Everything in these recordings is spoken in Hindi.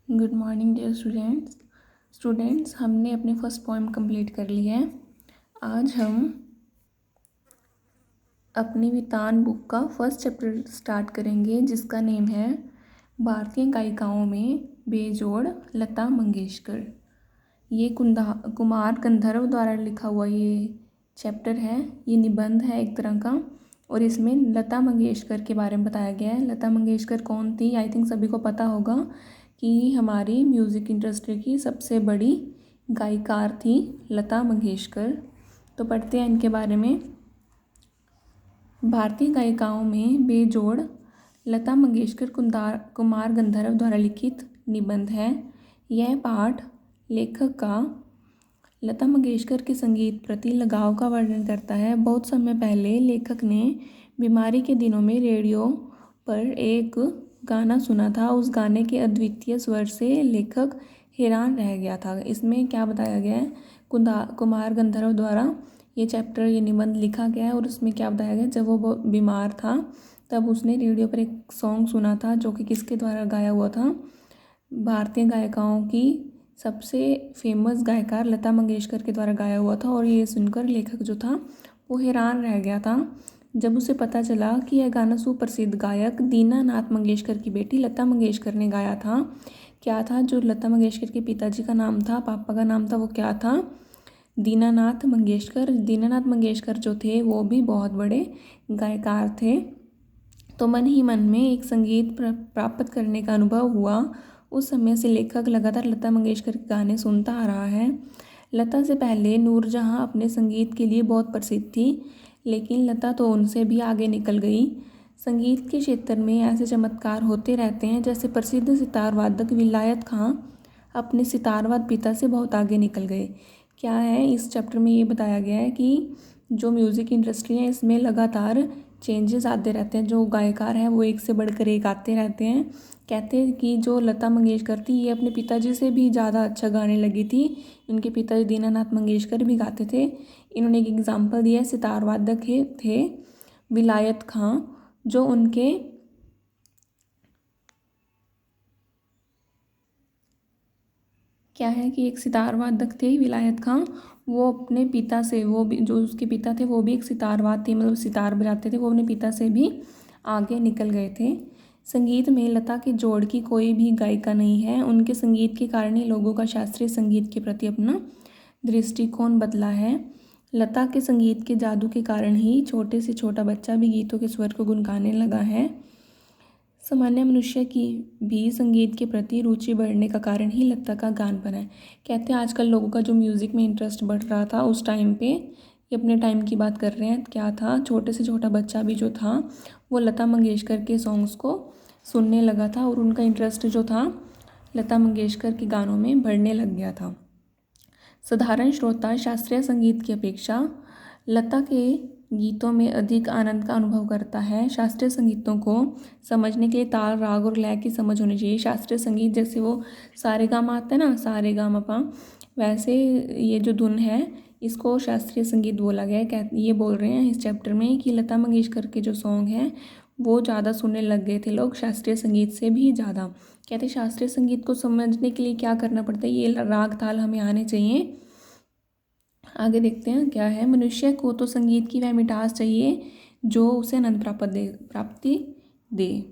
गुड मॉर्निंग डियर स्टूडेंट्स हमने अपने फर्स्ट पोएम कंप्लीट कर ली है। आज हम अपनी वितान बुक का फर्स्ट चैप्टर स्टार्ट करेंगे, जिसका नेम है भारतीय गायिकाओं में बेजोड़ लता मंगेशकर। ये कुमार गंधर्व द्वारा लिखा हुआ ये चैप्टर है, ये निबंध है एक तरह का, और इसमें लता मंगेशकर के बारे में बताया गया है। लता मंगेशकर कौन थी? आई थिंक सभी को पता होगा कि हमारी म्यूज़िक इंडस्ट्री की सबसे बड़ी गायिकार थी लता मंगेशकर। तो पढ़ते हैं इनके बारे में। भारतीय गायिकाओं में बेजोड़ लता मंगेशकर कुमार गंधर्व द्वारा लिखित निबंध है। यह पाठ लेखक का लता मंगेशकर के संगीत प्रति लगाव का वर्णन करता है। बहुत समय पहले लेखक ने बीमारी के दिनों में रेडियो पर एक गाना सुना था। उस गाने के अद्वितीय स्वर से लेखक हैरान रह गया था। इसमें क्या बताया गया है? कुमार गंधर्व द्वारा ये चैप्टर, ये निबंध लिखा गया है, और उसमें क्या बताया गया, जब वो बीमार था तब उसने रेडियो पर एक सॉन्ग सुना था, जो कि किसके द्वारा गाया हुआ था? भारतीय गायिकाओं की सबसे फेमस गायकार लता मंगेशकर के द्वारा गाया हुआ था। और ये सुनकर लेखक जो था वो हैरान रह गया था, जब उसे पता चला कि यह गाना सुप्रसिद्ध गायक दीनानाथ मंगेशकर की बेटी लता मंगेशकर ने गाया था। क्या था? जो लता मंगेशकर के पिताजी का नाम था, पापा का नाम था, वो क्या था? दीनानाथ मंगेशकर। दीनानाथ मंगेशकर जो थे वो भी बहुत बड़े गायकार थे। तो मन ही मन में एक संगीत प्राप्त करने का अनुभव हुआ। उस समय से लेखक लगातार लता मंगेशकर के गाने सुनता आ रहा है। लता से पहले नूरजहां अपने संगीत के लिए बहुत प्रसिद्ध थी, लेकिन लता तो उनसे भी आगे निकल गई। संगीत के क्षेत्र में ऐसे चमत्कार होते रहते हैं, जैसे प्रसिद्ध सितार वादक विलायत खां अपने सितारवाद पिता से बहुत आगे निकल गए। क्या है इस चैप्टर में? ये बताया गया है कि जो म्यूज़िक इंडस्ट्री है इसमें लगातार चेंजेस आते रहते हैं। जो गायकार हैं वो एक से बढ़कर एक आते रहते हैं। कहते हैं कि जो लता मंगेशकर थी ये अपने पिताजी से भी ज़्यादा अच्छा गाने लगी थी। इनके पिताजी दीनानाथ मंगेशकर भी गाते थे। इन्होंने एक एग्जाम्पल दिया है, सितार वादक थे विलायत खां, जो उनके क्या है कि एक सितार वादक थे विलायत खां। वो अपने पिता से, वो भी जो उसके पिता थे वो भी एक सितारवाद थे, मतलब सितार बजाते थे। वो अपने पिता से भी आगे निकल गए थे। संगीत में लता के जोड़ की कोई भी गायिका नहीं है। उनके संगीत के कारण ही लोगों का शास्त्रीय संगीत के प्रति अपना दृष्टिकोण बदला है। लता के संगीत के जादू के कारण ही छोटे से छोटा बच्चा भी गीतों के स्वर को गुनगुनाने लगा है। सामान्य मनुष्य की भी संगीत के प्रति रुचि बढ़ने का कारण ही लता का गान बना है। कहते हैं आजकल लोगों का जो म्यूज़िक में इंटरेस्ट बढ़ रहा था उस टाइम पे, ये अपने टाइम की बात कर रहे हैं, क्या था, छोटे से छोटा बच्चा भी जो था वो लता मंगेशकर के सॉन्ग्स को सुनने लगा था, और उनका इंटरेस्ट जो था लता मंगेशकर के गानों में बढ़ने लग गया था। साधारण श्रोता शास्त्रीय संगीत की अपेक्षा लता के गीतों में अधिक आनंद का अनुभव करता है। शास्त्रीय संगीतों को समझने के लिए ताल, राग और लय की समझ होनी चाहिए। शास्त्रीय संगीत जैसे वो सारेगामा आता है ना, सारेगामापा, वैसे ये जो धुन है इसको शास्त्रीय संगीत बोला गया है। ये बोल रहे हैं इस चैप्टर में कि लता मंगेशकर के जो सॉन्ग हैं वो ज़्यादा सुनने लग गए थे लोग, शास्त्रीय संगीत से भी ज़्यादा। कहते हैं शास्त्रीय संगीत को समझने के लिए क्या करना पड़ता है, ये राग ताल हमें आने चाहिए। आगे देखते हैं क्या है। मनुष्य को तो संगीत की वह मिठास चाहिए जो उसे आनंद प्राप्ति दे।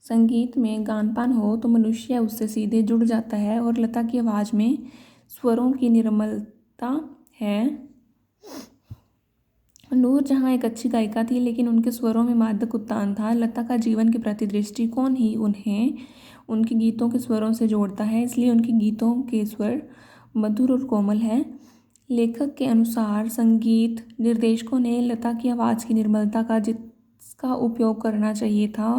संगीत में गानपान हो तो मनुष्य उससे सीधे जुड़ जाता है, और लता की आवाज़ में स्वरों की निर्मलता है। नूरजहां एक अच्छी गायिका थी, लेकिन उनके स्वरों में मादक उत्तान था। लता का जीवन के प्रति दृष्टिकोण ही उन्हें उनके गीतों के स्वरों से जोड़ता है, इसलिए उनके गीतों के स्वर मधुर और कोमल है। लेखक के अनुसार संगीत निर्देशकों ने लता की आवाज़ की निर्मलता का जिसका उपयोग करना चाहिए था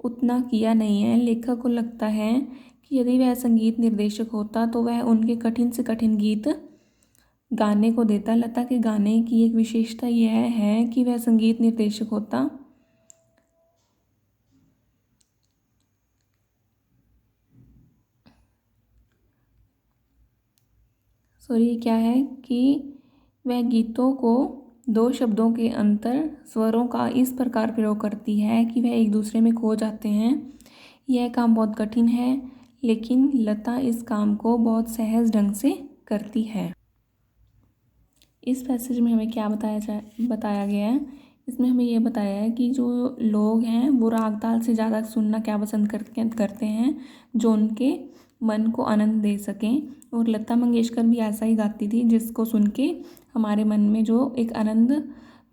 उतना किया नहीं है। लेखक को लगता है कि यदि वह संगीत निर्देशक होता तो वह उनके कठिन से कठिन गीत गाने को देता। लता के गाने की एक विशेषता यह है कि वह संगीत निर्देशक होता क्या है कि वह गीतों को दो शब्दों के अंतर स्वरों का इस प्रकार प्रयोग करती है कि वह एक दूसरे में खो जाते हैं। यह काम बहुत कठिन है, लेकिन लता इस काम को बहुत सहज ढंग से करती है। इस पैसेज में हमें क्या बताया गया है? इसमें हमें ये बताया है कि जो लोग हैं वो राग ताल से ज़्यादा सुनना क्या पसंद करते हैं, जो उनके मन को आनंद दे सकें। और लता मंगेशकर भी ऐसा ही गाती थी, जिसको सुन के हमारे मन में जो एक आनंद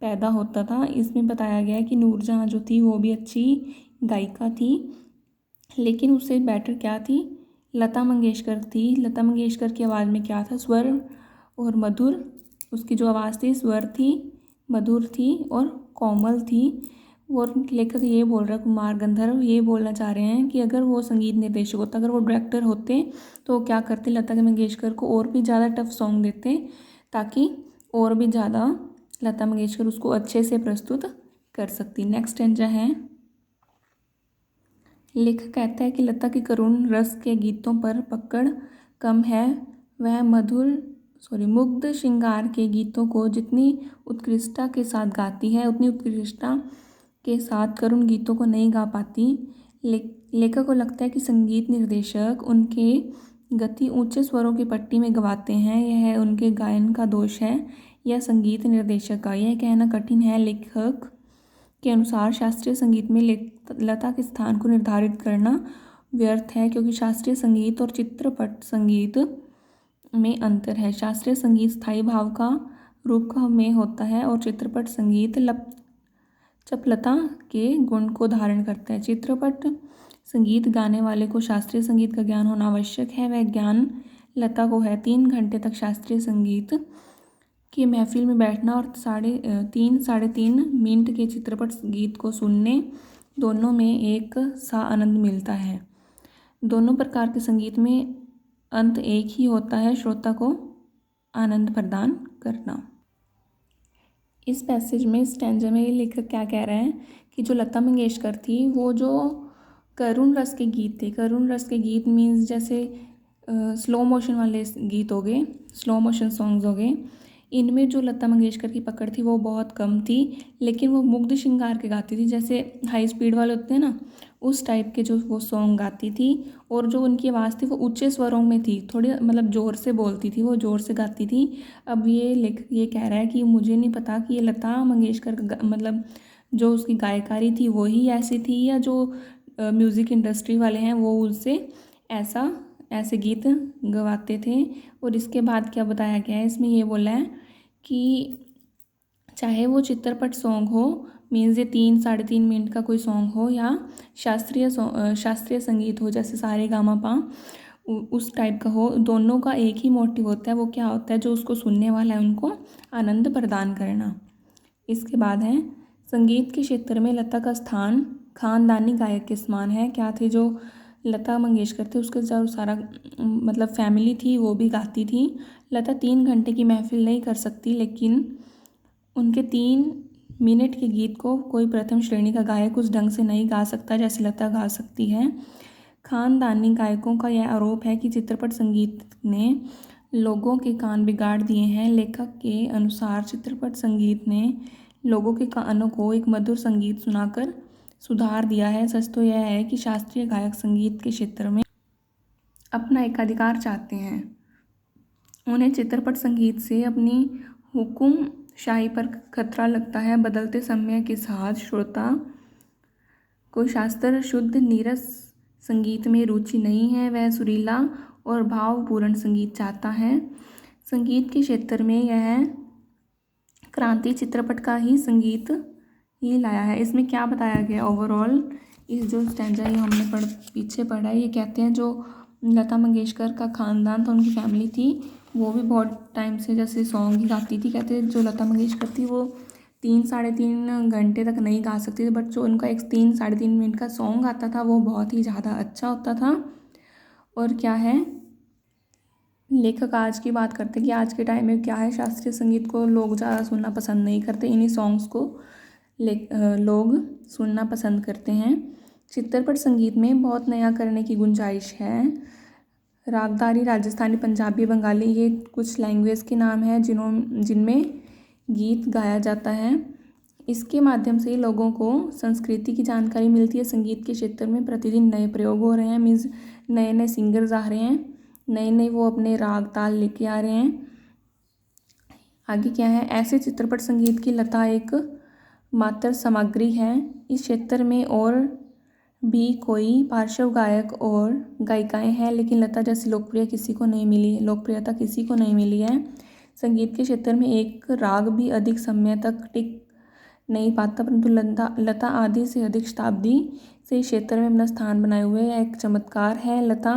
पैदा होता था। इसमें बताया गया है कि नूरजहाँ जो थी वो भी अच्छी गायिका थी, लेकिन उससे बेटर क्या थी, लता मंगेशकर थी। लता मंगेशकर की आवाज़ में क्या था, स्वर और मधुर, उसकी जो आवाज़ थी स्वर थी, मधुर थी और कोमल थी। और लेखक ये बोल रहा है, कुमार गंधर्व ये बोलना चाह रहे हैं कि अगर वो संगीत निर्देशक होता, अगर वो डायरेक्टर होते, तो क्या करते, लता मंगेशकर को और भी ज़्यादा टफ सॉन्ग देते, ताकि और भी ज़्यादा लता मंगेशकर उसको अच्छे से प्रस्तुत कर सकती। नेक्स्ट स्टैंजा है। लेखक कहता है कि लता की करुण रस के गीतों पर पकड़ कम है। वह मुग्ध श्रृंगार के गीतों को जितनी उत्कृष्टता के साथ गाती है, उतनी उत्कृष्टता के साथ करुण गीतों को नहीं गा पाती। लेखक को लगता है कि संगीत निर्देशक उनके गति ऊंचे स्वरों की पट्टी में गवाते हैं, यह उनके गायन का दोष है या संगीत निर्देशक का। यह कहना कठिन है। लेखक के अनुसार शास्त्रीय संगीत में लता के स्थान को निर्धारित करना व्यर्थ है, क्योंकि शास्त्रीय संगीत और चित्रपट संगीत में अंतर है। शास्त्रीय संगीत स्थायी भाव का रूप में होता है और चित्रपट संगीत चपलता के गुण को धारण करता है। चित्रपट संगीत गाने वाले को शास्त्रीय संगीत का ज्ञान होना आवश्यक है, वह ज्ञान लता को है। 3 घंटे तक शास्त्रीय संगीत की महफिल में बैठना और साढ़े तीन मिनट के चित्रपट गीत को सुनने, दोनों में एक सा आनंद मिलता है। दोनों प्रकार के संगीत में अंत एक ही होता है, श्रोता को आनंद प्रदान करना। इस पैसेज में स्टैंजा में लेखक क्या कह रहे हैं कि जो लता मंगेशकर थी, वो जो करुण रस के गीत थे, करुण रस के गीत मीन्स जैसे स्लो मोशन वाले गीत हो गए, स्लो मोशन सॉन्ग्स हो गए, इनमें जो लता मंगेशकर की पकड़ थी वो बहुत कम थी, लेकिन वो मुग्ध श्रृंगार के गाती थी, जैसे हाई स्पीड वाले होते हैं ना, उस टाइप के जो वो सॉन्ग गाती थी। और जो उनकी आवाज़ थी वो ऊंचे स्वरों में थी, थोड़ी मतलब ज़ोर से बोलती थी, वो ज़ोर से गाती थी। अब ये लेखक ये कह रहा है कि मुझे नहीं पता कि ये लता मंगेशकर मतलब जो उसकी गायकारी थी वही ऐसी थी, या जो म्यूज़िक इंडस्ट्री वाले हैं वो उससे ऐसे गीत गवाते थे। और इसके बाद क्या बताया गया है, इसमें ये बोला है कि चाहे वो चित्रपट सॉन्ग हो, मीन्स ये 3-3.5 मिनट का कोई सॉन्ग हो, या शास्त्रीय संगीत हो जैसे सारे गामा पा उस टाइप का हो, दोनों का एक ही मोटिव होता है। वो क्या होता है, जो उसको सुनने वाला है उनको आनंद प्रदान करना। इसके बाद है, संगीत के क्षेत्र में लता का स्थान खानदानी गायक के समान है। क्या थे, जो लता मंगेशकर थे उसके जो सारा मतलब फैमिली थी वो भी गाती थी। लता 3 घंटे की महफिल नहीं कर सकती, लेकिन उनके 3 मिनट के गीत को कोई प्रथम श्रेणी का गायक उस ढंग से नहीं गा सकता जैसे लता गा सकती है। खानदानी गायकों का यह आरोप है कि चित्रपट संगीत ने लोगों के कान बिगाड़ दिए हैं। लेखक के अनुसार चित्रपट संगीत ने लोगों के कानों को एक मधुर संगीत सुनाकर सुधार दिया है। सच तो यह है कि शास्त्रीय गायक संगीत के क्षेत्र में अपना एकाधिकार चाहते हैं। उन्हें चित्रपट संगीत से अपनी हुकुम शाही पर खतरा लगता है। बदलते समय के साथ श्रोता को शास्त्र शुद्ध नीरस संगीत में रुचि नहीं है, वह सुरीला और भावपूर्ण संगीत चाहता है। संगीत के क्षेत्र में यह क्रांति चित्रपट का ही संगीत ही लाया है। इसमें क्या बताया गया ओवरऑल, इस जो स्टैंजा ये हमने पीछे पढ़ा है, ये कहते हैं जो लता मंगेशकर का ख़ानदान था, उनकी फैमिली थी, वो भी बहुत टाइम से जैसे सॉन्ग ही गाती थी। कहते हैं जो लता मंगेशकर थी वो 3-3.5 घंटे तक नहीं गा सकती थी, बट जो उनका एक 3-3.5 मिनट का सॉन्ग आता था वो बहुत ही ज़्यादा अच्छा होता था। और क्या है, लेखक आज की बात करते हैं कि आज के टाइम में क्या है, शास्त्रीय संगीत को लोग ज़्यादा सुनना पसंद नहीं करते, इन्हीं सॉन्ग्स को लोग सुनना पसंद करते हैं। चित्रपट संगीत में बहुत नया करने की गुंजाइश है। रागदारी, राजस्थानी, पंजाबी, बंगाली, ये कुछ लैंग्वेज के नाम हैं जिनमें गीत गाया जाता है। इसके माध्यम से लोगों को संस्कृति की जानकारी मिलती है। संगीत के क्षेत्र में प्रतिदिन नए प्रयोग हो रहे हैं, मीन्स नए नए सिंगर्स आ रहे हैं, नए नए वो अपने राग ताल लेके आ रहे हैं। आगे क्या है, ऐसे चित्रपट संगीत की लता एक मात्र सामग्री है। इस क्षेत्र में और भी कोई पार्श्व गायक और गायिकाएं हैं, लेकिन लता जैसी लोकप्रियता किसी को नहीं मिली है। संगीत के क्षेत्र में एक राग भी अधिक समय तक टिक नहीं पाता, परंतु लता आधी से अधिक शताब्दी से इस क्षेत्र में अपना स्थान बनाए हुए यह एक चमत्कार है। लता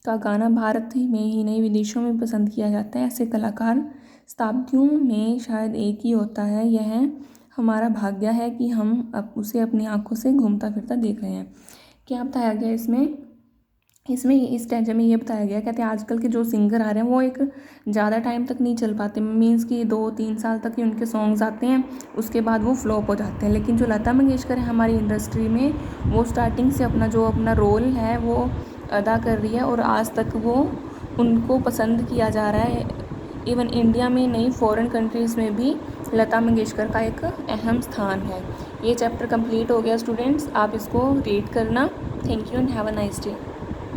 का गाना भारत में ही नहीं विदेशों में पसंद किया जाता है। ऐसे कलाकार शताब्दियों में शायद एक ही होता है। यह हमारा भाग्य है कि हम अब उसे अपनी आंखों से घूमता फिरता देख रहे हैं। क्या बताया गया इसमें इस स्टेज में ये बताया गया, कहते हैं आजकल के जो सिंगर आ रहे हैं वो एक ज़्यादा टाइम तक नहीं चल पाते, मीन्स कि 2-3 साल तक ही उनके सॉन्ग्स आते हैं, उसके बाद वो फ्लॉप हो जाते हैं। लेकिन जो लता मंगेशकर है हमारी इंडस्ट्री में, वो स्टार्टिंग से अपना रोल है वो अदा कर रही है और आज तक वो उनको पसंद किया जा रहा है। इवन इंडिया में नहीं, फॉरेन कंट्रीज़ में भी लता मंगेशकर का एक अहम स्थान है। ये चैप्टर कंप्लीट हो गया स्टूडेंट्स, आप इसको रीड करना। Thank you and have a nice day.